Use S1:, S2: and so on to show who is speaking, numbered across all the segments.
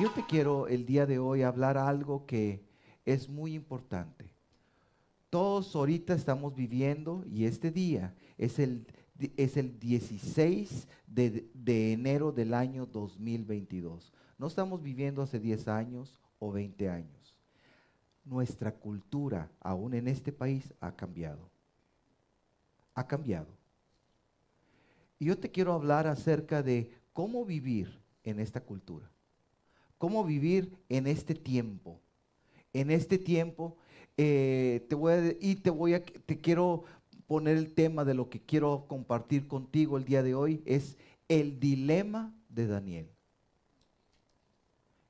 S1: Yo te quiero el día de hoy hablar algo que es muy importante. Todos ahorita estamos viviendo y este día es el 16 de enero del año 2022. No estamos viviendo hace 10 años o 20 años. Nuestra cultura, aún en este país, ha cambiado. Ha cambiado. Y yo te quiero hablar acerca de cómo vivir en esta cultura. Cómo vivir en este tiempo. En este tiempo, te quiero poner el tema de lo que quiero compartir contigo el día de hoy, es el dilema de Daniel.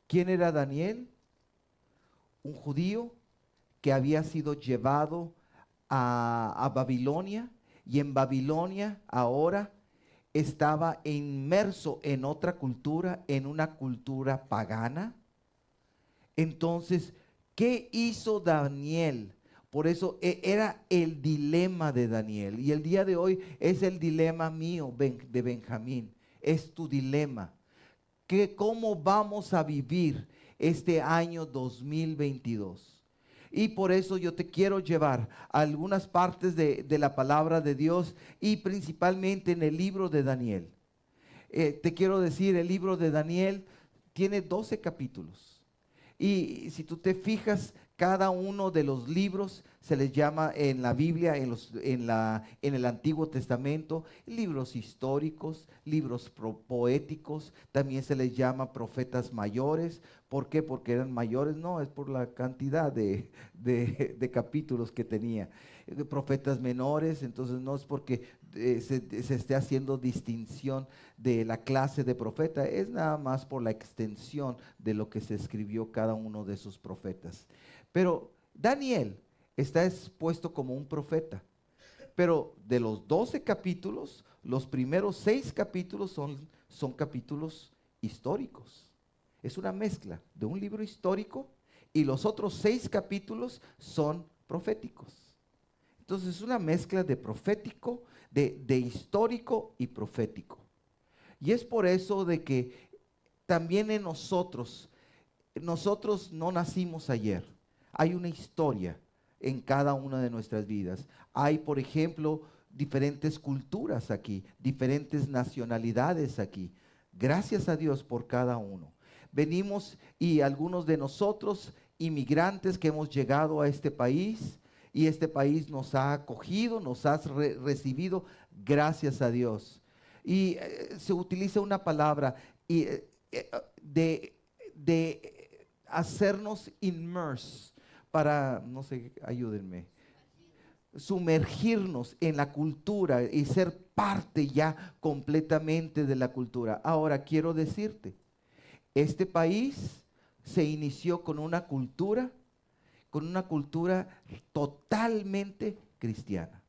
S1: ¿Quién era Daniel? Un judío que había sido llevado a Babilonia, y en Babilonia ahora estaba inmerso en otra cultura, en una cultura pagana. Entonces, ¿qué hizo Daniel? Por eso era el dilema de Daniel. Y el día de hoy es el dilema mío de Benjamín. Es tu dilema. ¿Cómo vamos a vivir este año 2022? Y por eso yo te quiero llevar a algunas partes de la palabra de Dios y principalmente en el libro de Daniel. Te quiero decir, el libro de Daniel tiene 12 capítulos. Y si tú te fijas, cada uno de los libros se les llama en la Biblia, en el Antiguo Testamento, libros históricos, libros poéticos, también se les llama profetas mayores. ¿Por qué? Porque eran mayores, no, es por la cantidad de capítulos que tenía. Profetas menores, entonces no es porque se esté haciendo distinción de la clase de profeta, es nada más por la extensión de lo que se escribió cada uno de esos profetas. Pero Daniel está expuesto como un profeta, pero de los 12 capítulos, los primeros 6 capítulos son capítulos históricos. Es una mezcla de un libro histórico y los otros 6 capítulos son proféticos. Entonces es una mezcla de profético, de histórico y profético. Y es por eso de que también en nosotros no nacimos ayer. Hay una historia en cada una de nuestras vidas. Hay, por ejemplo, diferentes culturas aquí, diferentes nacionalidades aquí. Gracias a Dios por cada uno. Venimos y algunos de nosotros, inmigrantes que hemos llegado a este país, y este país nos ha acogido, nos ha recibido, gracias a Dios. Y se utiliza una palabra de hacernos immerse, para, no sé, ayúdenme, sumergirnos en la cultura y ser parte ya completamente de la cultura. Ahora quiero decirte, este país se inició con una cultura totalmente cristiana,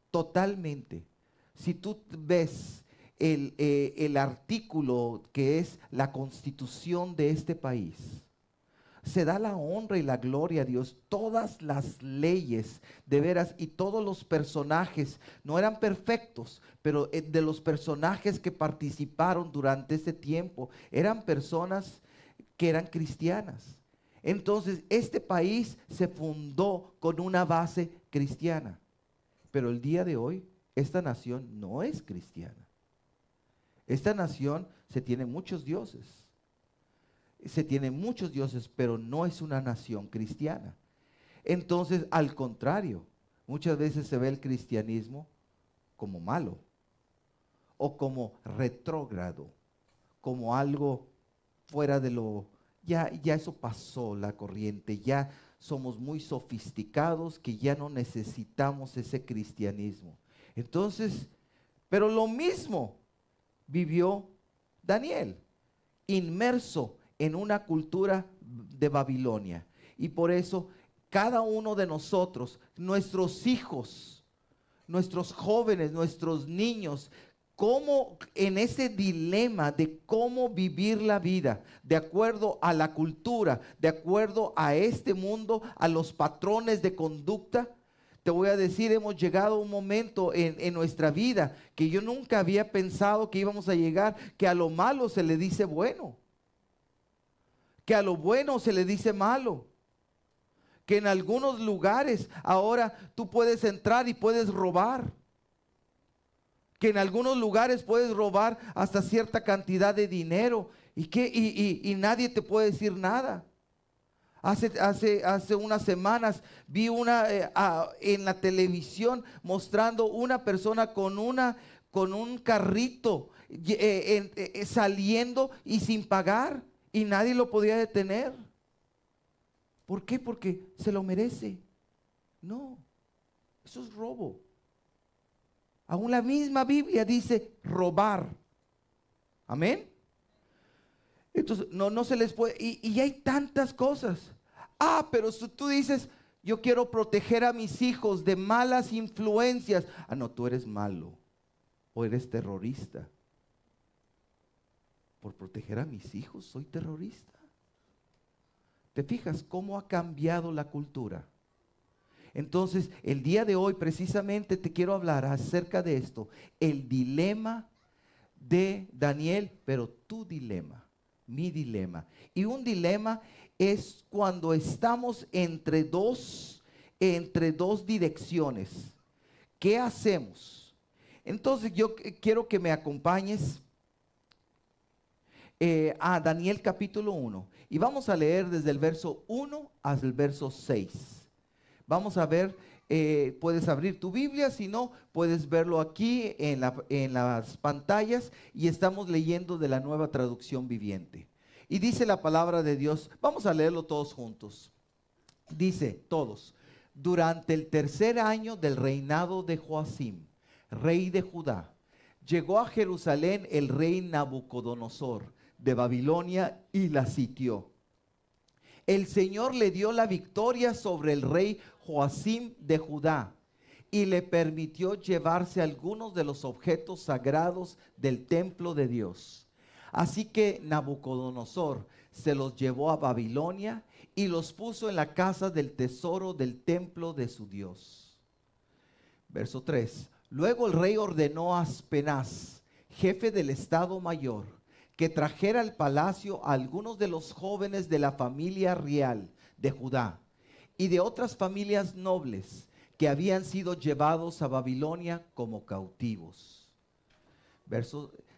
S1: totalmente. Si tú ves el artículo que es la constitución de este país, se da la honra y la gloria a Dios. Todas las leyes, de veras, y todos los personajes no eran perfectos, pero de los personajes que participaron durante ese tiempo, eran personas que eran cristianas. Entonces, este país se fundó con una base cristiana. Pero el día de hoy, esta nación no es cristiana. Esta nación se tiene muchos dioses. Se tiene muchos dioses, pero no es una nación cristiana. Entonces, al contrario, muchas veces se ve el cristianismo como malo o como retrógrado, como algo fuera de lo... Ya eso pasó la corriente, ya somos muy sofisticados que ya no necesitamos ese cristianismo. Entonces, pero lo mismo vivió Daniel, inmerso en una cultura de Babilonia. Y por eso cada uno de nosotros, nuestros hijos, nuestros jóvenes, nuestros niños, cómo en ese dilema de cómo vivir la vida de acuerdo a la cultura, de acuerdo a este mundo, a los patrones de conducta. Te voy a decir, hemos llegado a un momento en nuestra vida que yo nunca había pensado que íbamos a llegar, que a lo malo se le dice bueno. que a lo bueno se le dice malo, que en algunos lugares ahora tú puedes entrar y puedes robar, que en algunos lugares puedes robar hasta cierta cantidad de dinero y nadie te puede decir nada. Hace unas semanas vi en la televisión mostrando una persona con un carrito saliendo y sin pagar, y nadie lo podía detener. ¿Por qué? Porque se lo merece. No, eso es robo. Aún la misma Biblia dice robar. Amén. Entonces, no se les puede, y hay tantas cosas. Pero si tú dices, yo quiero proteger a mis hijos de malas influencias. No, tú eres malo o eres terrorista. Por proteger a mis hijos soy terrorista. ¿Te fijas cómo ha cambiado la cultura? Entonces, el día de hoy precisamente te quiero hablar acerca de esto. El dilema de Daniel, pero tu dilema. Mi dilema. Y un dilema es cuando estamos entre dos direcciones. ¿Qué hacemos? Entonces yo quiero que me acompañes a Daniel capítulo 1. Y vamos a leer desde el verso 1 hasta el verso 6. Vamos a ver, puedes abrir tu Biblia, si no, puedes verlo aquí en las pantallas, y estamos leyendo de la Nueva Traducción Viviente. Y dice la palabra de Dios, vamos a leerlo todos juntos. Dice, todos, durante el tercer año del reinado de Joacim, rey de Judá, llegó a Jerusalén el rey Nabucodonosor de Babilonia y la sitió. El Señor le dio la victoria sobre el rey Joacim de Judá y le permitió llevarse algunos de los objetos sagrados del templo de Dios. Así que Nabucodonosor se los llevó a Babilonia y los puso en la casa del tesoro del templo de su Dios. Verso 3. Luego el rey ordenó a Aspenaz, jefe del estado mayor, que trajera al palacio a algunos de los jóvenes de la familia real de Judá y de otras familias nobles que habían sido llevados a Babilonia como cautivos.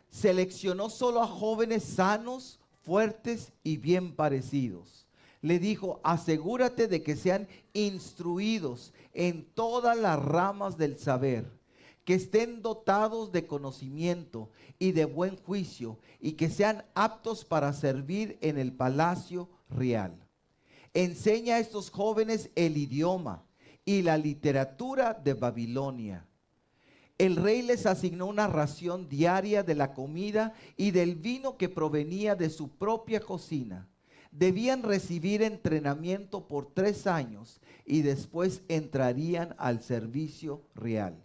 S1: Seleccionó solo a jóvenes sanos, fuertes y bien parecidos. Le dijo, asegúrate de que sean instruidos en todas las ramas del saber, que estén dotados de conocimiento y de buen juicio, y que sean aptos para servir en el palacio real. Enseña a estos jóvenes el idioma y la literatura de Babilonia. El rey les asignó una ración diaria de la comida y del vino que provenía de su propia cocina. Debían recibir entrenamiento por 3 años y después entrarían al servicio real.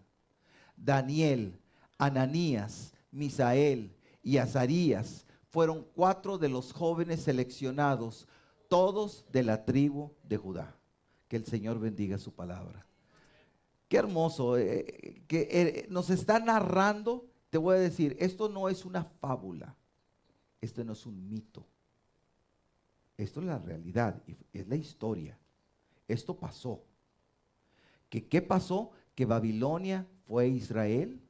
S1: Daniel, Ananías, Misael y Azarías fueron 4 de los jóvenes seleccionados, todos de la tribu de Judá. Que el Señor bendiga su palabra. Qué hermoso que nos está narrando. Te voy a decir, esto no es una fábula, esto no es un mito, esto es la realidad, es la historia. Esto pasó. ¿Qué pasó? Que Babilonia fue Israel,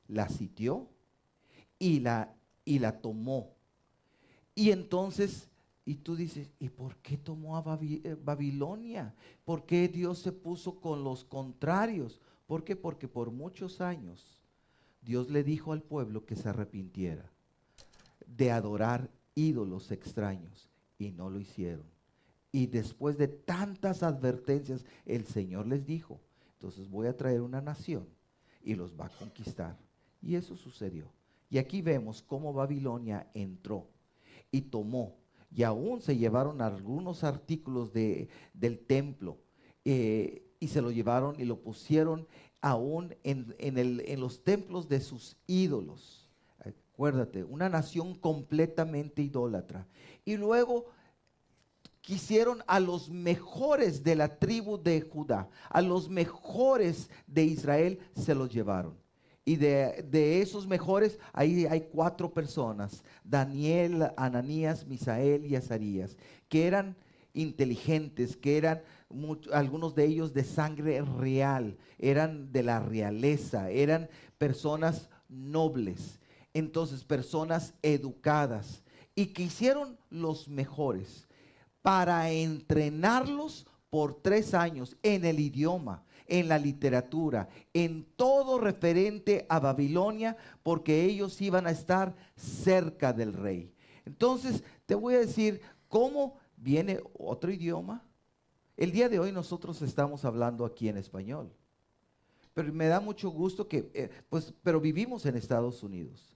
S1: la sitió y la tomó. Y entonces, y tú dices, ¿y por qué tomó a Babilonia? ¿Por qué Dios se puso con los contrarios? ¿Por qué? Porque por muchos años Dios le dijo al pueblo que se arrepintiera de adorar ídolos extraños y no lo hicieron. Y después de tantas advertencias, el Señor les dijo, entonces voy a traer una nación y los va a conquistar. Y eso sucedió. Y aquí vemos cómo Babilonia entró y tomó. Y aún se llevaron algunos artículos del templo y se lo llevaron y lo pusieron aún en los templos de sus ídolos. Acuérdate, una nación completamente idólatra. Y luego quisieron a los mejores de la tribu de Judá, a los mejores de Israel se los llevaron. Y de esos mejores, ahí hay 4 personas: Daniel, Ananías, Misael y Azarías, que eran inteligentes, que eran algunos de ellos de sangre real, eran de la realeza, eran personas nobles, entonces personas educadas, y que hicieron los mejores para entrenarlos por 3 años en el idioma, en la literatura, en todo referente a Babilonia, porque ellos iban a estar cerca del rey. Entonces, te voy a decir cómo viene otro idioma. El día de hoy nosotros estamos hablando aquí en español, pero me da mucho gusto que, pero vivimos en Estados Unidos.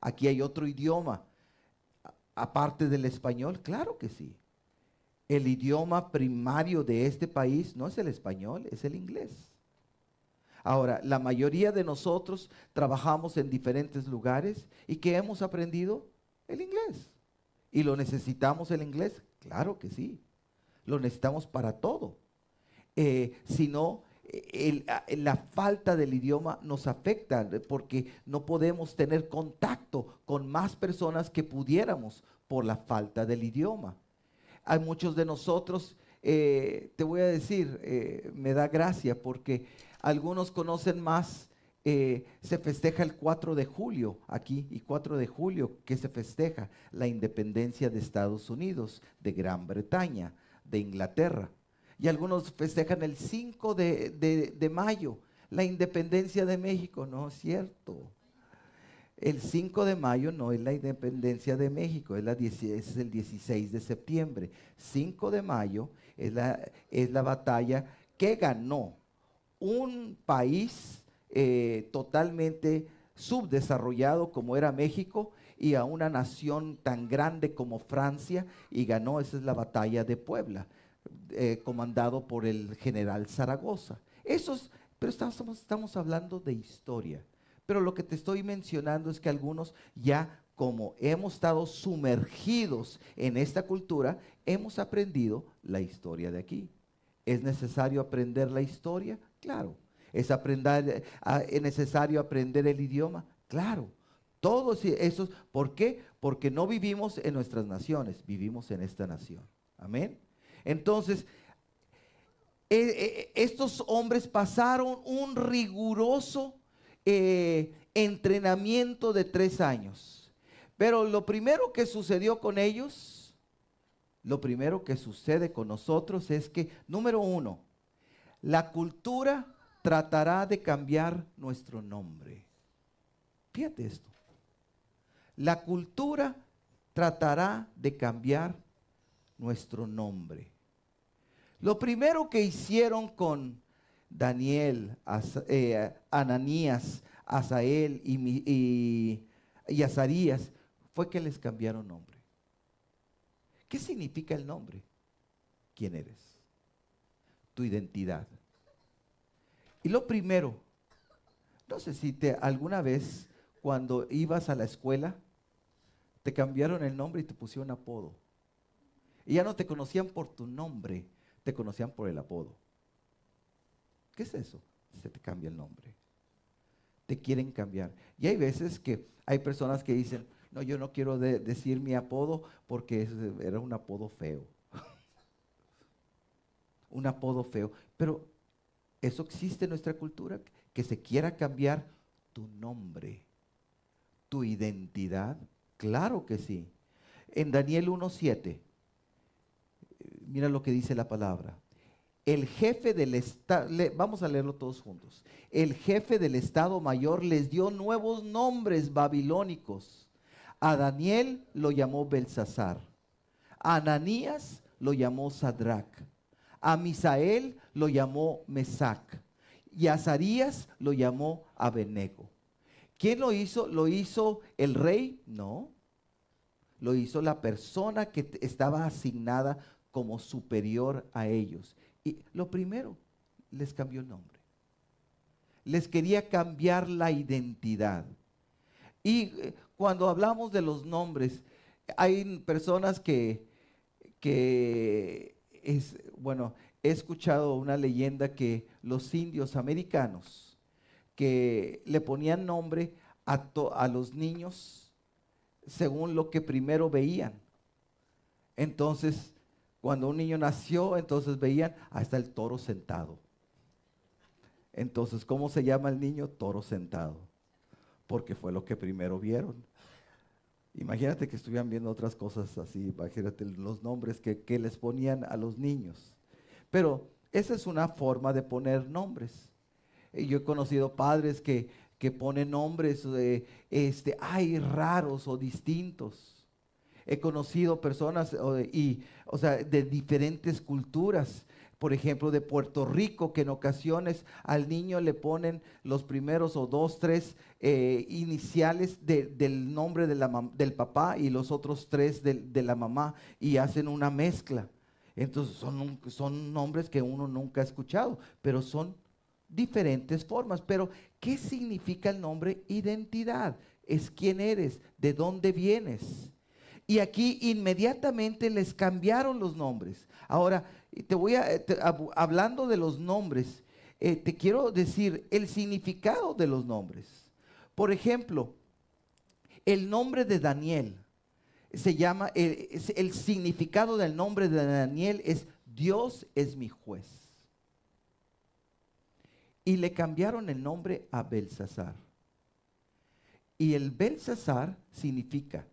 S1: Aquí hay otro idioma, aparte del español, claro que sí. El idioma primario de este país no es el español, es el inglés. Ahora, la mayoría de nosotros trabajamos en diferentes lugares y ¿qué hemos aprendido? El inglés. ¿Y lo necesitamos el inglés? Claro que sí. Lo necesitamos para todo. Si no, la falta del idioma nos afecta porque no podemos tener contacto con más personas que pudiéramos por la falta del idioma. Hay muchos de nosotros, te voy a decir, me da gracia porque algunos conocen más, se festeja el 4 de julio aquí, y 4 de julio, ¿qué se festeja? La independencia de Estados Unidos, de Gran Bretaña, de Inglaterra. Y algunos festejan el 5 de mayo, la independencia de México. No es cierto. El 5 de mayo no es la independencia de México, es el 16 de septiembre. 5 de mayo es la batalla que ganó un país totalmente subdesarrollado como era México y a una nación tan grande como Francia, y ganó. Esa es la batalla de Puebla, comandado por el general Zaragoza. Pero estamos hablando de historia. Pero lo que te estoy mencionando es que algunos ya, como hemos estado sumergidos en esta cultura, hemos aprendido la historia de aquí. ¿Es necesario aprender la historia? Claro. ¿Es necesario aprender el idioma? Claro. Todos esos, ¿por qué? Porque no vivimos en nuestras naciones, vivimos en esta nación. Amén. Entonces, estos hombres pasaron un riguroso entrenamiento de 3 años. Pero lo primero que sucedió con ellos, lo primero que sucede con nosotros es que, número 1, la cultura tratará de cambiar nuestro nombre. Fíjate esto. La cultura tratará de cambiar nuestro nombre. Lo primero que hicieron con Daniel, Ananías, Azael y Azarías fue que les cambiaron nombre. ¿Qué significa el nombre? ¿Quién eres? Tu identidad. Y lo primero, no sé si alguna vez cuando ibas a la escuela te cambiaron el nombre y te pusieron apodo. Y ya no te conocían por tu nombre, te conocían por el apodo. ¿Qué es eso? Se te cambia el nombre. Te quieren cambiar. Y hay veces que hay personas que dicen, no, yo no quiero decir mi apodo porque era un apodo feo. Un apodo feo. Pero eso existe en nuestra cultura, que se quiera cambiar tu nombre, tu identidad. Claro que sí. En Daniel 1:7, mira lo que dice la palabra. El jefe del Estado, vamos a leerlo todos juntos. El jefe del Estado Mayor les dio nuevos nombres babilónicos. A Daniel lo llamó Belsasar. A Ananías lo llamó Sadrach. A Misael lo llamó Mesac. Y a Azarías lo llamó Abednego. ¿Quién lo hizo? ¿Lo hizo el rey? No. Lo hizo la persona que estaba asignada como superior a ellos. Y lo primero, les cambió el nombre. Les quería cambiar la identidad. Y cuando hablamos de los nombres, hay personas bueno, he escuchado una leyenda que los indios americanos que le ponían nombre a los niños según lo que primero veían. Entonces, cuando un niño nació, entonces veían, ahí está el toro sentado. Entonces, ¿cómo se llama el niño? Toro sentado, porque fue lo que primero vieron. Imagínate que estuvieran viendo otras cosas así, imagínate los nombres que les ponían a los niños. Pero esa es una forma de poner nombres. Yo he conocido padres que ponen nombres raros o distintos. He conocido personas de diferentes culturas. Por ejemplo, de Puerto Rico, que en ocasiones al niño le ponen los primeros o 2, 3 iniciales del nombre del papá y los otros 3 de la mamá, y hacen una mezcla. Entonces son nombres que uno nunca ha escuchado, pero son diferentes formas. Pero, ¿qué significa el nombre? Identidad. Es quién eres, de dónde vienes. Y aquí inmediatamente les cambiaron los nombres. Ahora, hablando de los nombres, te quiero decir el significado de los nombres. Por ejemplo, el nombre de Daniel se llama, el significado del nombre de Daniel es Dios es mi juez. Y le cambiaron el nombre a Belsasar. Y el Belsasar significa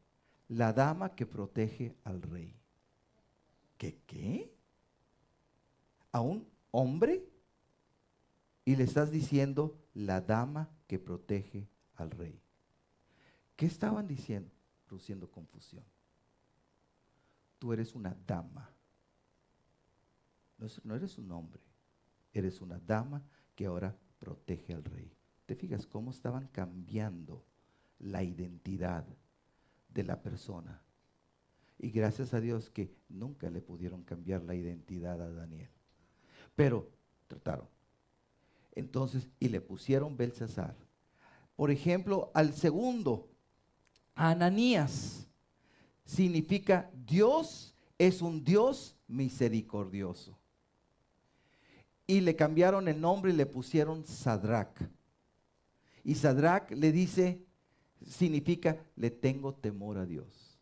S1: la dama que protege al rey. ¿Qué? ¿A un hombre? Y le estás diciendo la dama que protege al rey. ¿Qué estaban diciendo? Produciendo confusión. Tú eres una dama. No eres un hombre. Eres una dama que ahora protege al rey. ¿Te fijas cómo estaban cambiando la identidad de la persona? Y gracias a Dios que nunca le pudieron cambiar la identidad a Daniel. Pero trataron. Entonces, y le pusieron Belsasar. Por ejemplo, al segundo, Ananías, significa Dios es un Dios misericordioso. Y le cambiaron el nombre y le pusieron Sadrac. Y Sadrac le dice, significa le tengo temor a Dios.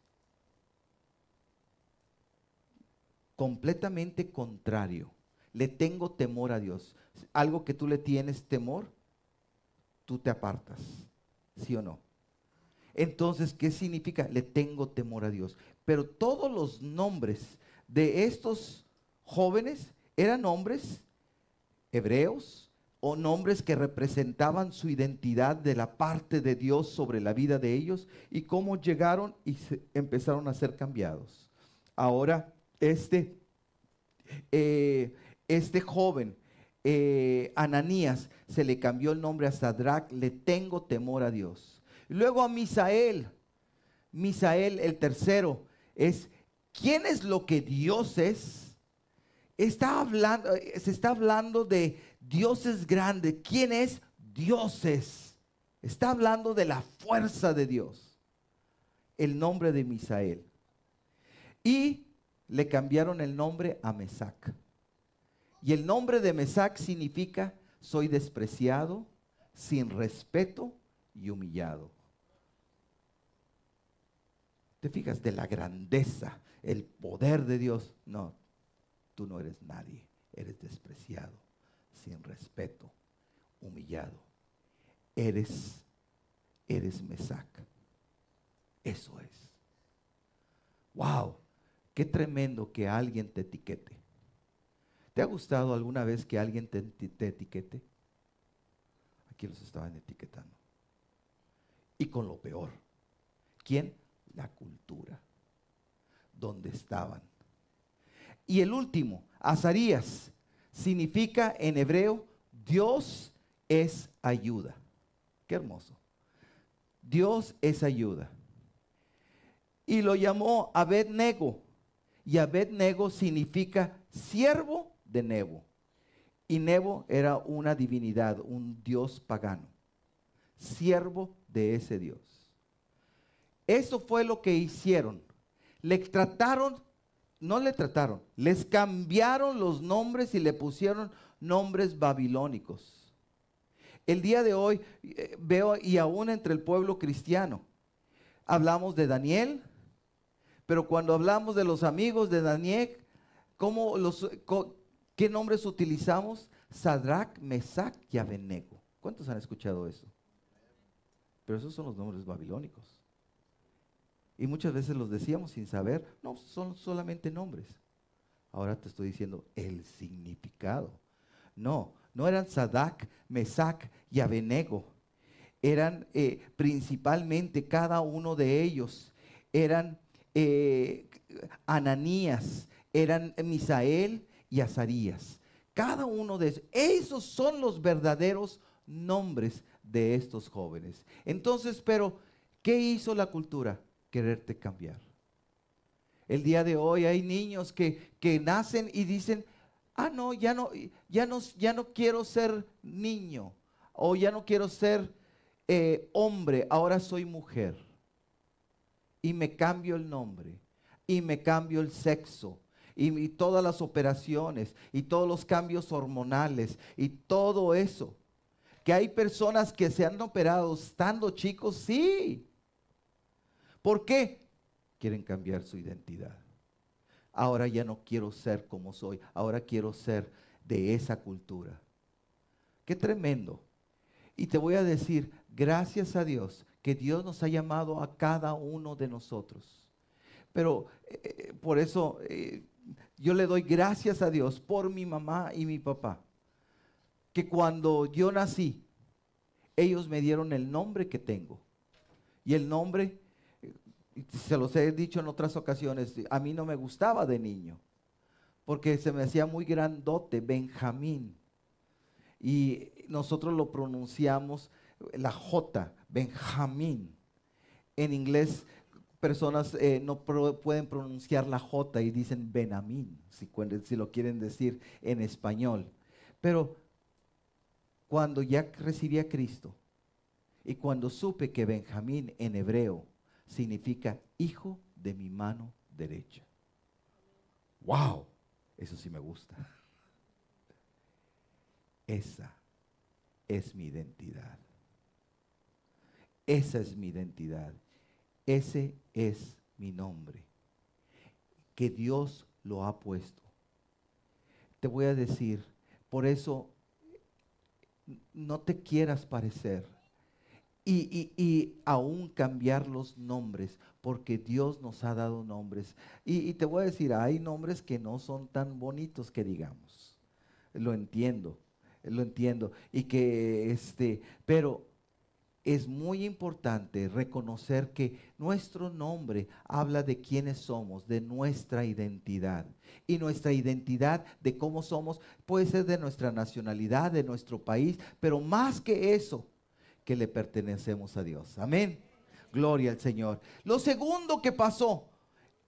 S1: Completamente contrario. Le tengo temor a Dios. Algo que tú le tienes temor, tú te apartas. ¿Sí o no? Entonces, ¿qué significa? Le tengo temor a Dios. Pero todos los nombres de estos jóvenes eran nombres hebreos o nombres que representaban su identidad de la parte de Dios sobre la vida de ellos, y cómo llegaron y empezaron a ser cambiados. Ahora, este joven, Ananías, se le cambió el nombre a Sadrac, le tengo temor a Dios. Luego a Misael, el tercero, es ¿quién es lo que Dios es? Se está hablando de Dios es grande. ¿Quién es? Dios es. Está hablando de la fuerza de Dios. El nombre de Misael. Y le cambiaron el nombre a Mesac. Y el nombre de Mesac significa soy despreciado, sin respeto y humillado. ¿Te fijas de la grandeza, el poder de Dios? No, tú no eres nadie, eres despreciado, sin respeto, humillado. Eres Mesac. Eso es. Wow, qué tremendo que alguien te etiquete. ¿Te ha gustado alguna vez que alguien te etiquete? Aquí los estaban etiquetando. Y con lo peor. ¿Quién? La cultura. ¿Dónde estaban? Y el último, Azarías, significa en hebreo, Dios es ayuda. Qué hermoso. Dios es ayuda. Y lo llamó Abed-Nego. Y Abed-Nego significa siervo de Nebo. Y Nebo era una divinidad, un dios pagano. Siervo de ese Dios. Eso fue lo que hicieron. Les cambiaron los nombres y le pusieron nombres babilónicos. El día de hoy veo, y aún entre el pueblo cristiano, hablamos de Daniel, pero cuando hablamos de los amigos de Daniel, ¿qué nombres utilizamos? Sadrach, Mesach y Abednego. ¿Cuántos han escuchado eso? Pero esos son los nombres babilónicos. Y muchas veces los decíamos sin saber, no, son solamente nombres. Ahora te estoy diciendo el significado. No eran Sadrach, Mesach y Abednego. Eran principalmente cada uno de ellos. Eran Ananías, eran Misael y Azarías. Cada uno de esos son los verdaderos nombres de estos jóvenes. Entonces, pero, ¿qué hizo la cultura? Quererte cambiar. El día de hoy hay niños que nacen y dicen, no, ya no quiero ser niño, o ya no quiero ser hombre, ahora soy mujer. Y me cambio el nombre, y me cambio el sexo, y todas las operaciones, y todos los cambios hormonales, y todo eso. Que hay personas que se han operado estando chicos, sí. ¿Por qué? Quieren cambiar su identidad. Ahora ya no quiero ser como soy, ahora quiero ser de esa cultura. Qué tremendo. Y te voy a decir, gracias a Dios, que Dios nos ha llamado a cada uno de nosotros. Pero por eso yo le doy gracias a Dios por mi mamá y mi papá. Que cuando yo nací, ellos me dieron el nombre que tengo. Y el nombre, se los he dicho en otras ocasiones, a mí no me gustaba de niño, porque se me hacía muy grandote, Benjamín. Y nosotros lo pronunciamos la J, Benjamín. En inglés, personas no pueden pronunciar la J y dicen Benjamín, si lo quieren decir en español. Pero cuando ya recibí a Cristo y cuando supe que Benjamín en hebreo significa hijo de mi mano derecha. ¡Wow! Eso sí me gusta. Esa es mi identidad. Esa es mi identidad. Ese es mi nombre, que Dios lo ha puesto. Te voy a decir, por eso no te quieras parecer y aún cambiar los nombres, porque Dios nos ha dado nombres. Y te voy a decir, hay nombres que no son tan bonitos que digamos. Lo entiendo. Y que pero es muy importante reconocer que nuestro nombre habla de quiénes somos, de nuestra identidad. Y nuestra identidad de cómo somos puede ser de nuestra nacionalidad, de nuestro país, pero más que eso, que le pertenecemos a Dios. Amén. Gloria al Señor. Lo segundo que pasó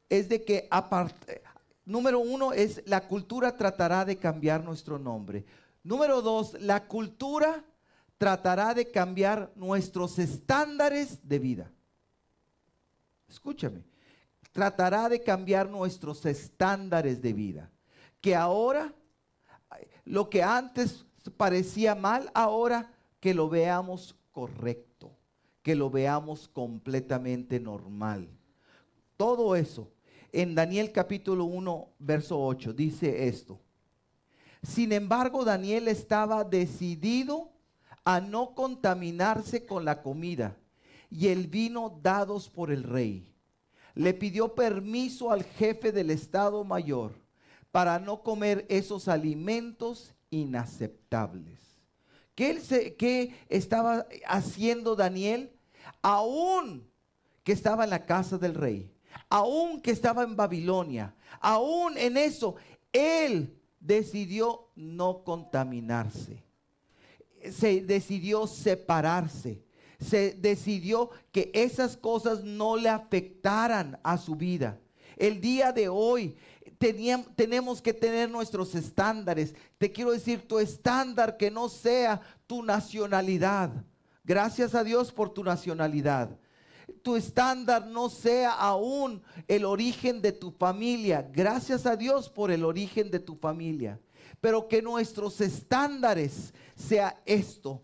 S1: es de que número uno es la cultura tratará de cambiar nuestro nombre. Número dos, la cultura tratará de cambiar nuestros estándares de vida. Escúchame, tratará de cambiar nuestros estándares de vida. Que ahora, lo que antes parecía mal, ahora que lo veamos correcto, que lo veamos completamente normal. Todo eso, en Daniel capítulo 1, verso 8, dice esto. Sin embargo, Daniel estaba decidido a no contaminarse con la comida y el vino dados por el rey. Le pidió permiso al jefe del Estado Mayor para no comer esos alimentos inaceptables. ¿Qué estaba haciendo Daniel? Aún que estaba en la casa del rey, aún que estaba en Babilonia, aún en eso, él decidió no contaminarse. Se decidió separarse, se decidió que esas cosas no le afectaran a su vida. El día de hoy tenemos que tener nuestros estándares. Te quiero decir, tu estándar que no sea tu nacionalidad. Gracias a Dios por tu nacionalidad. Tu estándar no sea aún el origen de tu familia. Gracias a Dios por el origen de tu familia. Pero que nuestros estándares sea esto.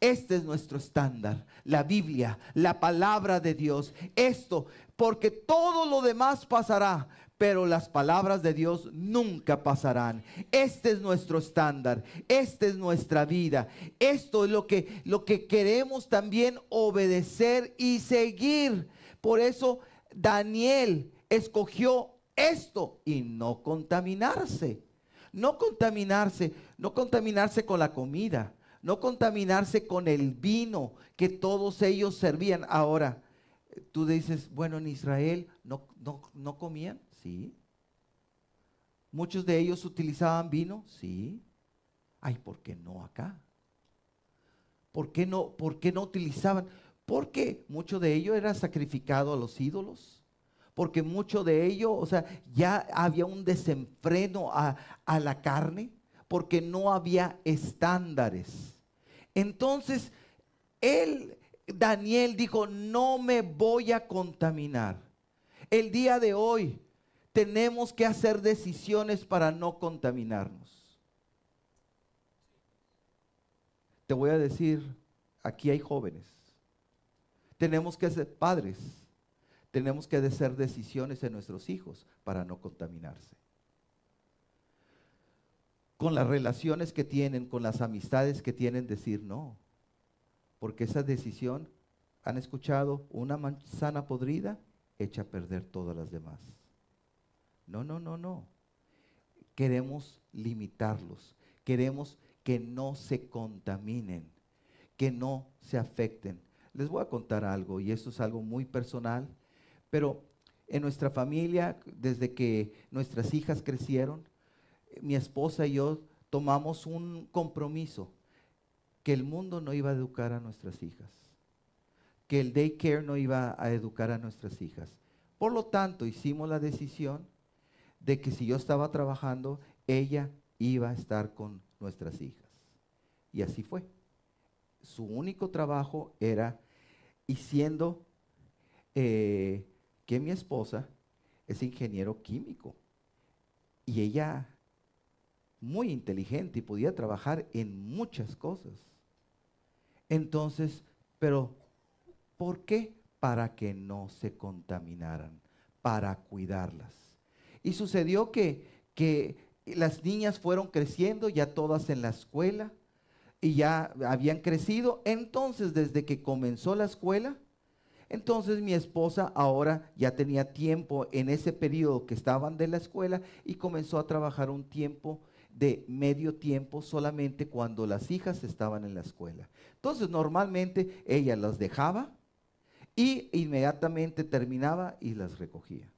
S1: Este es nuestro estándar, la Biblia, la palabra de Dios. Esto, porque todo lo demás pasará, pero las palabras de Dios nunca pasarán. Este es nuestro estándar, esta es nuestra vida. Esto es lo que queremos también obedecer y seguir. Por eso Daniel escogió esto y no contaminarse. No contaminarse, no contaminarse con la comida, no contaminarse con el vino que todos ellos servían. Ahora, tú dices, bueno, en Israel no comían, sí. Muchos de ellos utilizaban vino, sí. Ay, ¿por qué no acá? ¿Por qué no utilizaban? Porque mucho de ello era sacrificado a los ídolos. Porque mucho de ello, o sea, ya había un desenfreno a la carne, porque no había estándares. Entonces, Daniel dijo, no me voy a contaminar. El día de hoy tenemos que hacer decisiones para no contaminarnos. Te voy a decir, aquí hay jóvenes. Tenemos que ser padres. Tenemos que hacer decisiones en nuestros hijos para no contaminarse. Con las relaciones que tienen, con las amistades que tienen, decir no. Porque esa decisión, han escuchado, una manzana podrida echa a perder todas las demás. No, no, no, no. Queremos limitarlos. Queremos que no se contaminen, que no se afecten. Les voy a contar algo, y esto es algo muy personal, pero en nuestra familia, desde que nuestras hijas crecieron, mi esposa y yo tomamos un compromiso, que el mundo no iba a educar a nuestras hijas, que el daycare no iba a educar a nuestras hijas. Por lo tanto, hicimos la decisión de que si yo estaba trabajando, ella iba a estar con nuestras hijas. Y así fue. Su único trabajo era, y siendo que mi esposa es ingeniero químico, y ella muy inteligente y podía trabajar en muchas cosas. Entonces, pero ¿por qué? Para que no se contaminaran, para cuidarlas. Y sucedió que las niñas fueron creciendo, ya todas en la escuela, y ya habían crecido. Entonces, desde que comenzó la escuela, entonces mi esposa ahora ya tenía tiempo en ese periodo que estaban de la escuela y comenzó a trabajar un tiempo de medio tiempo solamente cuando las hijas estaban en la escuela. Entonces normalmente ella las dejaba y inmediatamente terminaba y las recogía.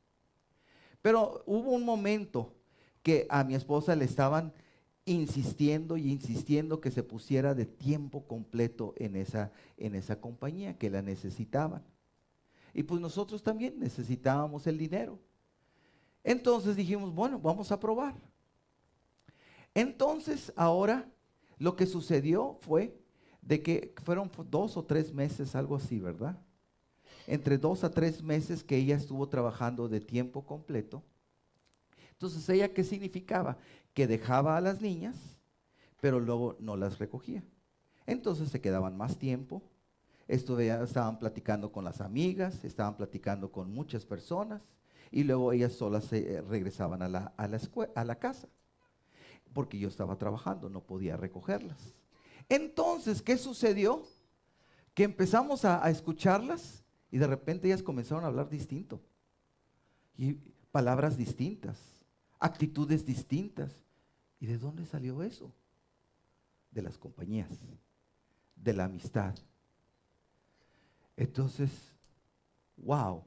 S1: Pero hubo un momento que a mi esposa le estaban insistiendo y insistiendo que se pusiera de tiempo completo en esa compañía, que la necesitaban. Y pues nosotros también necesitábamos el dinero. Entonces dijimos, bueno, vamos a probar. Entonces ahora lo que sucedió fue de que fueron 2 o 3 meses, algo así, ¿verdad? Entre 2 a 3 meses que ella estuvo trabajando de tiempo completo. Entonces ella, ¿qué significaba? Que dejaba a las niñas, pero luego no las recogía. Entonces se quedaban más tiempo. Estaban platicando con las amigas, estaban platicando con muchas personas y luego ellas solas se regresaban a la casa, porque yo estaba trabajando, no podía recogerlas. Entonces, ¿qué sucedió? Que empezamos a escucharlas y de repente ellas comenzaron a hablar distinto, y palabras distintas, actitudes distintas. ¿Y de dónde salió eso? De las compañías, de la amistad. Entonces, wow.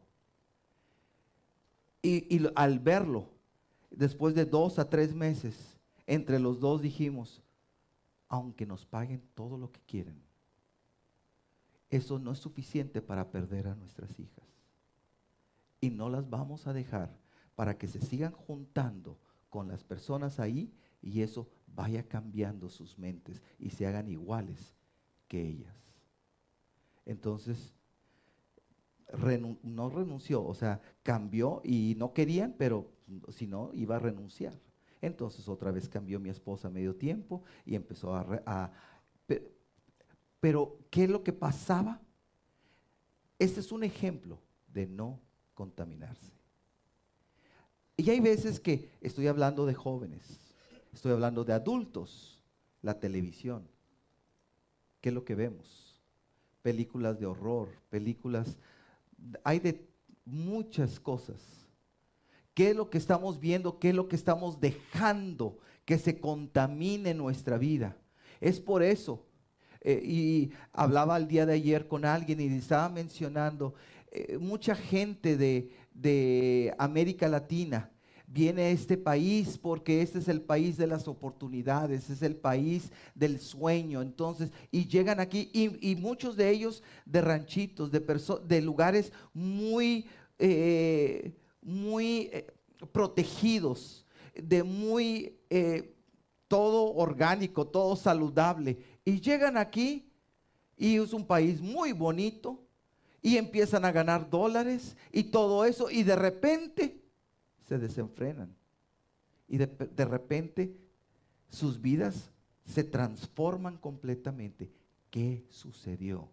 S1: Y al verlo, después de 2 a 3 meses, entre los dos dijimos, aunque nos paguen todo lo que quieren, eso no es suficiente para perder a nuestras hijas. Y no las vamos a dejar para que se sigan juntando con las personas ahí y eso vaya cambiando sus mentes y se hagan iguales que ellas. Entonces, no renunció, o sea, cambió y no querían, pero si no, iba a renunciar. Entonces otra vez cambió mi esposa a medio tiempo y empezó Pero, ¿qué es lo que pasaba? Este es un ejemplo de no contaminarse. Y hay veces que estoy hablando de jóvenes, estoy hablando de adultos, la televisión. ¿Qué es lo que vemos? Películas de horror, películas, hay de muchas cosas. ¿Qué es lo que estamos viendo? ¿Qué es lo que estamos dejando que se contamine nuestra vida? Es por eso. Y hablaba el día de ayer con alguien y estaba mencionando, mucha gente de América Latina viene a este país porque este es el país de las oportunidades, es el país del sueño. Entonces, y llegan aquí y muchos de ellos de ranchitos, de lugares muy, protegidos, de muy todo orgánico, todo saludable. Y llegan aquí y es un país muy bonito y empiezan a ganar dólares y todo eso y de repente se desenfrenan y de repente sus vidas se transforman completamente. ¿Qué sucedió?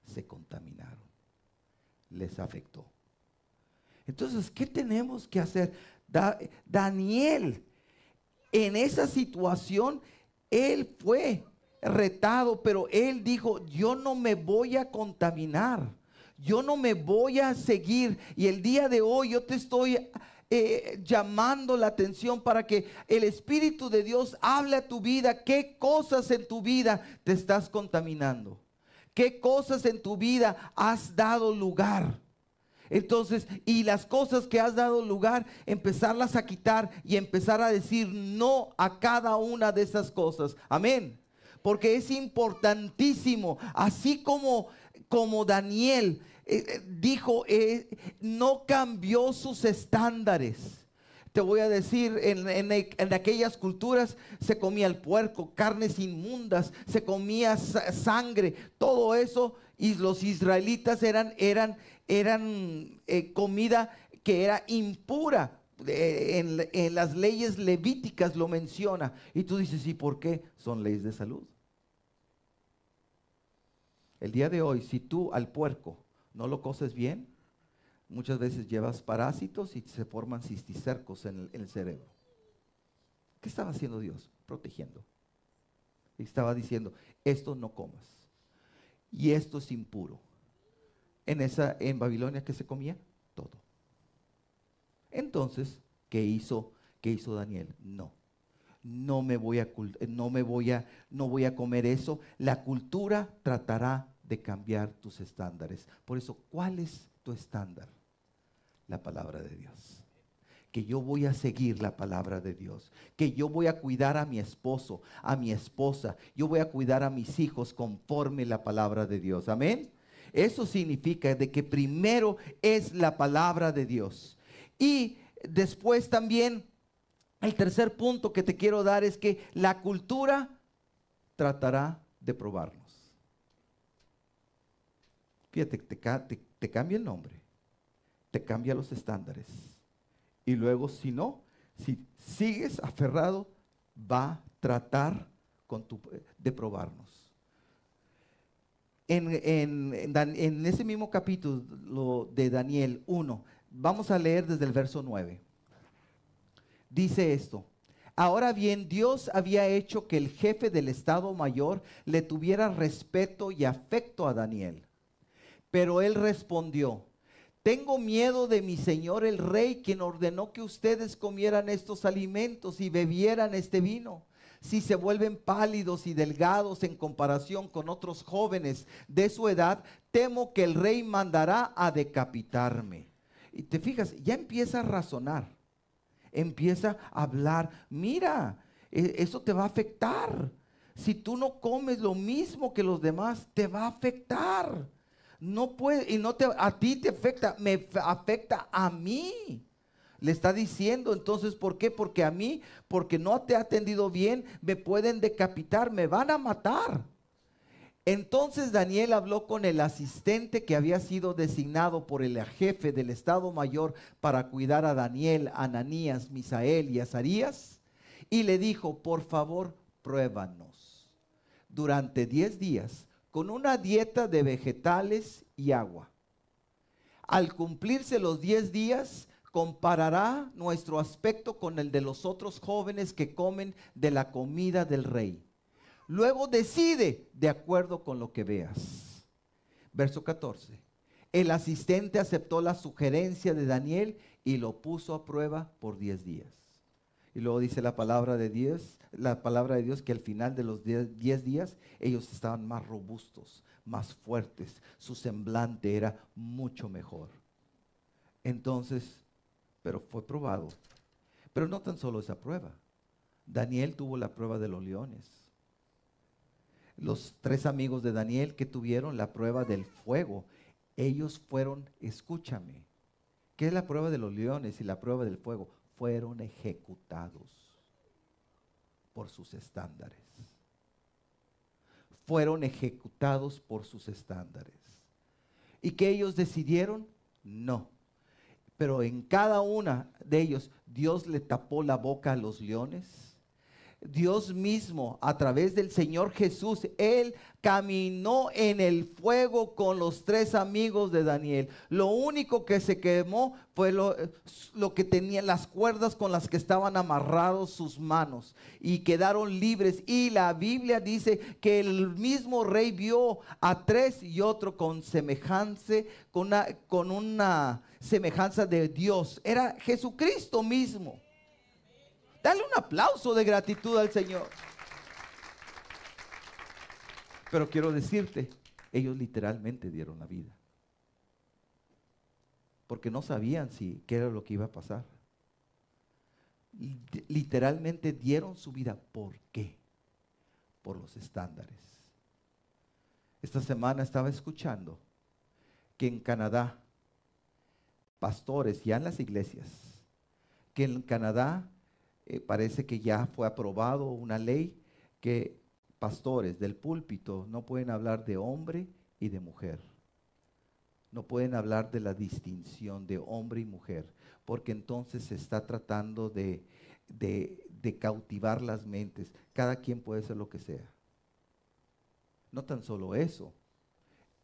S1: Se contaminaron, les afectó. Entonces, ¿qué tenemos que hacer? Daniel, en esa situación, él fue retado, pero él dijo, yo no me voy a contaminar, yo no me voy a seguir. Y el día de hoy yo te estoy llamando la atención para que el Espíritu de Dios hable a tu vida. ¿Qué cosas en tu vida te estás contaminando? ¿Qué cosas en tu vida has dado lugar? Entonces, y las cosas que has dado lugar, empezarlas a quitar y empezar a decir no a cada una de esas cosas. Amén. Porque es importantísimo, así como Daniel dijo, no cambió sus estándares. Te voy a decir, en aquellas culturas se comía el puerco, carnes inmundas, se comía sangre, todo eso, y los israelitas eran comida que era impura. En las leyes levíticas lo menciona. Y tú dices, ¿y por qué? Son leyes de salud. El día de hoy, si tú al puerco no lo coces bien, muchas veces llevas parásitos y se forman cisticercos en el cerebro. ¿Qué estaba haciendo Dios? Protegiendo. Y estaba diciendo, esto no comas. Y esto es impuro. En Babilonia, ¿qué se comía? Todo. Entonces, ¿qué hizo Daniel? No voy a comer eso. La cultura tratará de cambiar tus estándares. Por eso, ¿cuál es tu estándar? La palabra de Dios. Que yo voy a seguir la palabra de Dios. Que yo voy a cuidar a mi esposo, a mi esposa. Yo voy a cuidar a mis hijos conforme la palabra de Dios. Amén. Eso significa de que primero es la palabra de Dios. Y después también, el tercer punto que te quiero dar es que la cultura tratará de probarnos. Fíjate, te cambia el nombre, te cambia los estándares. Y luego, si sigues aferrado, va a tratar de probarnos. En ese mismo capítulo de Daniel 1, vamos a leer desde el verso 9. Dice esto: ahora bien, Dios había hecho que el jefe del Estado Mayor le tuviera respeto y afecto a Daniel. Pero él respondió: tengo miedo de mi señor el rey, quien ordenó que ustedes comieran estos alimentos y bebieran este vino. Si se vuelven pálidos y delgados en comparación con otros jóvenes de su edad, temo que el rey mandará a decapitarme. Y te fijas, ya empieza a razonar, empieza a hablar. Mira, eso te va a afectar. Si tú no comes lo mismo que los demás, te va a afectar. No puede, y a ti te afecta, me afecta a mí. Le está diciendo, entonces, ¿por qué? Porque a mí, porque no te he atendido bien, me pueden decapitar, me van a matar. Entonces Daniel habló con el asistente que había sido designado por el jefe del Estado Mayor para cuidar a Daniel, Ananías, Misael y Azarías, y le dijo: por favor, pruébanos. Durante 10 días con una dieta de vegetales y agua. Al cumplirse los 10 días, comparará nuestro aspecto con el de los otros jóvenes que comen de la comida del rey. Luego decide de acuerdo con lo que veas. Verso 14. El asistente aceptó la sugerencia de Daniel y lo puso a prueba por 10 días. Y luego dice la palabra de Dios que al final de los 10 días ellos estaban más robustos, más fuertes. Su semblante era mucho mejor. Entonces, pero fue probado. Pero no tan solo esa prueba. Daniel tuvo la prueba de los leones. Los 3 amigos de Daniel que tuvieron la prueba del fuego, ellos fueron, escúchame, ¿qué es la prueba de los leones y la prueba del fuego? Fueron ejecutados por sus estándares. Fueron ejecutados por sus estándares. ¿Y que ellos decidieron? No. Pero en cada una de ellos, Dios le tapó la boca a los leones. Dios mismo, a través del Señor Jesús, Él caminó en el fuego con los 3 amigos de Daniel. Lo único que se quemó fue lo que tenían, las cuerdas con las que estaban amarrados sus manos, y quedaron libres. Y la Biblia dice que el mismo rey vio a 3 y otro con una semejanza de Dios. Era Jesucristo mismo. Dale un aplauso de gratitud al Señor. Pero quiero decirte, ellos literalmente dieron la vida. Porque no sabían qué era lo que iba a pasar. Literalmente dieron su vida. ¿Por qué? Por los estándares. Esta semana estaba escuchando que en Canadá, pastores ya en las iglesias, que en Canadá parece que ya fue aprobado una ley que pastores del púlpito no pueden hablar de hombre y de mujer. No pueden hablar de la distinción de hombre y mujer, porque entonces se está tratando de cautivar las mentes. Cada quien puede ser lo que sea. No tan solo eso,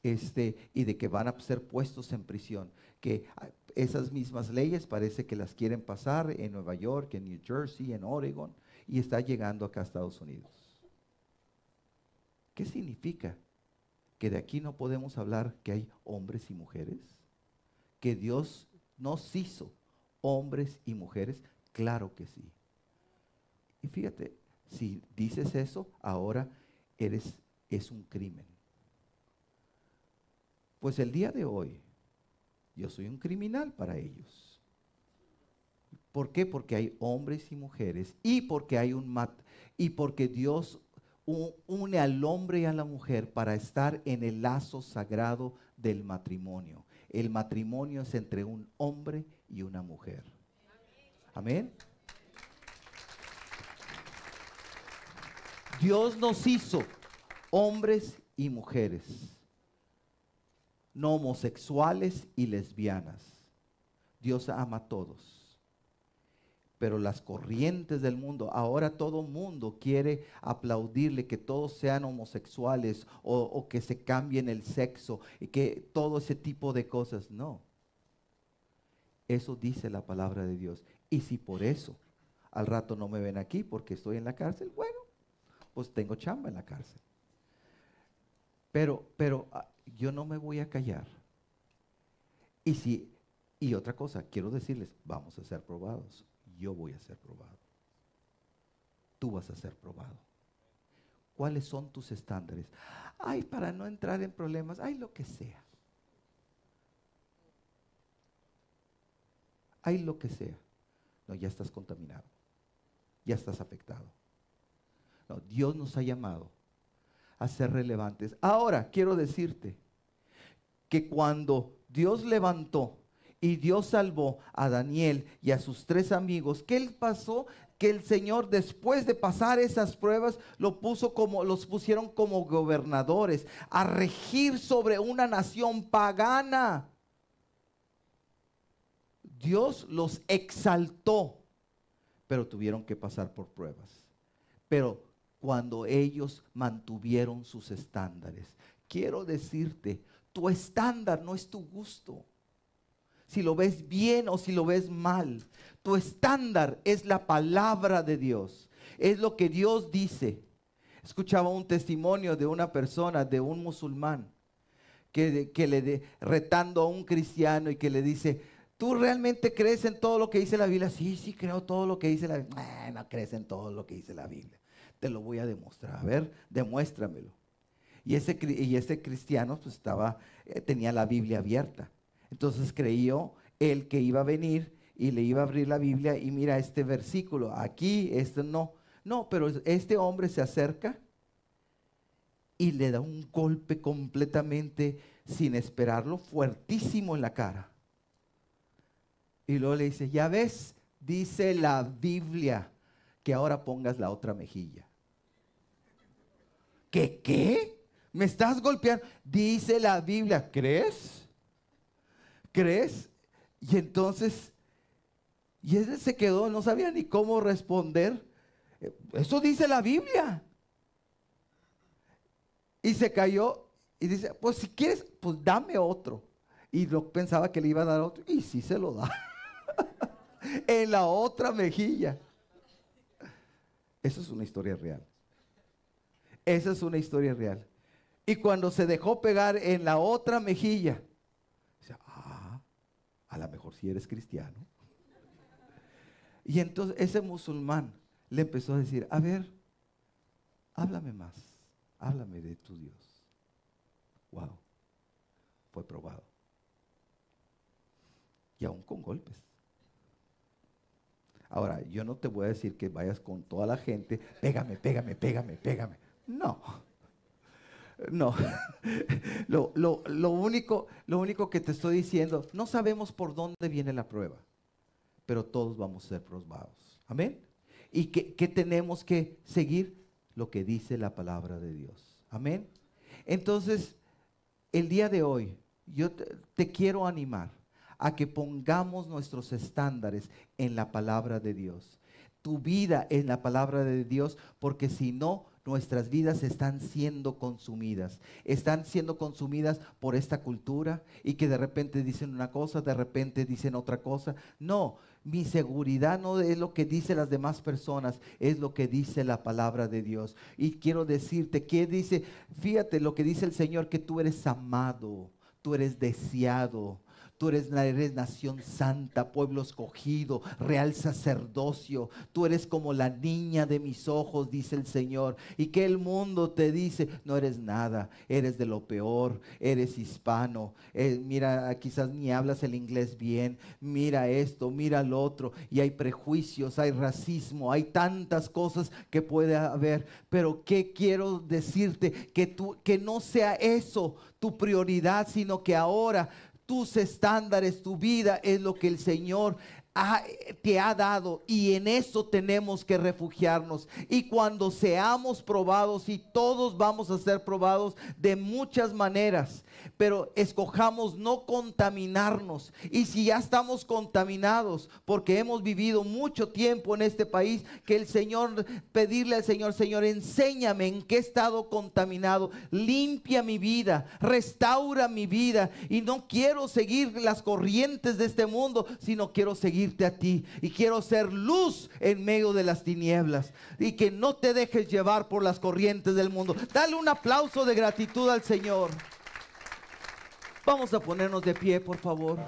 S1: y de que van a ser puestos en prisión, que esas mismas leyes parece que las quieren pasar en Nueva York, en New Jersey, en Oregon, y está llegando acá a Estados Unidos. ¿Qué significa? Que de aquí no podemos hablar que hay hombres y mujeres, que Dios nos hizo hombres y mujeres. Claro que sí. Y fíjate, si dices eso, ahora es un crimen. Pues el día de hoy, yo soy un criminal para ellos. ¿Por qué? Porque hay hombres y mujeres, y porque Dios une al hombre y a la mujer para estar en el lazo sagrado del matrimonio. El matrimonio es entre un hombre y una mujer. Amén. Dios nos hizo hombres y mujeres, no homosexuales y lesbianas. Dios ama a todos. Pero las corrientes del mundo, ahora todo mundo quiere aplaudirle que todos sean homosexuales o que se cambien el sexo y que todo ese tipo de cosas. No. Eso dice la palabra de Dios. Y si por eso al rato no me ven aquí porque estoy en la cárcel, bueno, pues tengo chamba en la cárcel. Pero yo no me voy a callar. Y otra cosa, quiero decirles, vamos a ser probados. Yo voy a ser probado. Tú vas a ser probado. ¿Cuáles son tus estándares? Ay, para no entrar en problemas, ay, lo que sea. Ay, lo que sea. No, ya estás contaminado. Ya estás afectado. No, Dios nos ha llamado a ser relevantes. Ahora, quiero decirte que cuando Dios levantó y Dios salvó a Daniel y a sus 3 amigos, ¿qué pasó? Que el Señor, después de pasar esas pruebas, los pusieron como gobernadores a regir sobre una nación pagana. Dios los exaltó, pero tuvieron que pasar por pruebas. Pero cuando ellos mantuvieron sus estándares, quiero decirte, tu estándar no es tu gusto. Si lo ves bien o si lo ves mal, tu estándar es la palabra de Dios. Es lo que Dios dice. Escuchaba un testimonio de una persona, de un musulmán, retando a un cristiano y que le dice: ¿tú realmente crees en todo lo que dice la Biblia? Sí, sí creo todo lo que dice la Biblia. No crees en todo lo que dice la Biblia. Te lo voy a demostrar. A ver, demuéstramelo. Y ese cristiano pues tenía la Biblia abierta. Entonces creyó él que iba a venir y le iba a abrir la Biblia y mira este versículo. Aquí, no. No, pero este hombre se acerca y le da un golpe completamente sin esperarlo, fuertísimo en la cara. Y luego le dice: ya ves, dice la Biblia que ahora pongas la otra mejilla. ¿Qué? ¿Me estás golpeando? Dice la Biblia. ¿Crees? Y entonces, él se quedó, no sabía ni cómo responder. Eso dice la Biblia. Y se cayó y dice: pues si quieres, pues dame otro. Y lo pensaba que le iba a dar otro. Y sí se lo da. En la otra mejilla. Eso es una historia real. Esa es una historia real. Y cuando se dejó pegar en la otra mejilla, dice: a lo mejor si eres cristiano. Y entonces ese musulmán le empezó a decir: a ver, háblame más, háblame de tu Dios. Wow, fue probado. Y aún con golpes. Ahora, yo no te voy a decir que vayas con toda la gente: pégame. No. Lo único que te estoy diciendo, no sabemos por dónde viene la prueba, pero todos vamos a ser probados. Amén. Y que tenemos que seguir lo que dice la palabra de Dios. Amén. Entonces, el día de hoy, yo te quiero animar a que pongamos nuestros estándares en la palabra de Dios. Tu vida en la palabra de Dios, porque si no, nuestras vidas están siendo consumidas por esta cultura, y que de repente dicen una cosa, de repente dicen otra cosa. No, mi seguridad no es lo que dicen las demás personas, es lo que dice la palabra de Dios. Y quiero decirte, ¿qué dice? Fíjate lo que dice el Señor: que tú eres amado, tú eres deseado. Tú eres nación santa, pueblo escogido, real sacerdocio. Tú eres como la niña de mis ojos, dice el Señor. Y que el mundo te dice: no eres nada, eres de lo peor, eres hispano. Mira, quizás ni hablas el inglés bien. Mira esto, mira lo otro. Y hay prejuicios, hay racismo, hay tantas cosas que puede haber. Pero ¿qué quiero decirte? Que no sea eso tu prioridad, sino que ahora tus estándares, tu vida es lo que el Señor te ha dado, y en eso tenemos que refugiarnos. Y cuando seamos probados, y todos vamos a ser probados de muchas maneras, pero escojamos no contaminarnos. Y si ya estamos contaminados porque hemos vivido mucho tiempo en este país, que el Señor, pedirle al Señor: Señor, enséñame en qué he estado contaminado, limpia mi vida, restaura mi vida. Y no quiero seguir las corrientes de este mundo, sino quiero seguirte a ti, y quiero ser luz en medio de las tinieblas. Y que no te dejes llevar por las corrientes del mundo. Dale un aplauso de gratitud al Señor. Vamos a ponernos de pie, por favor.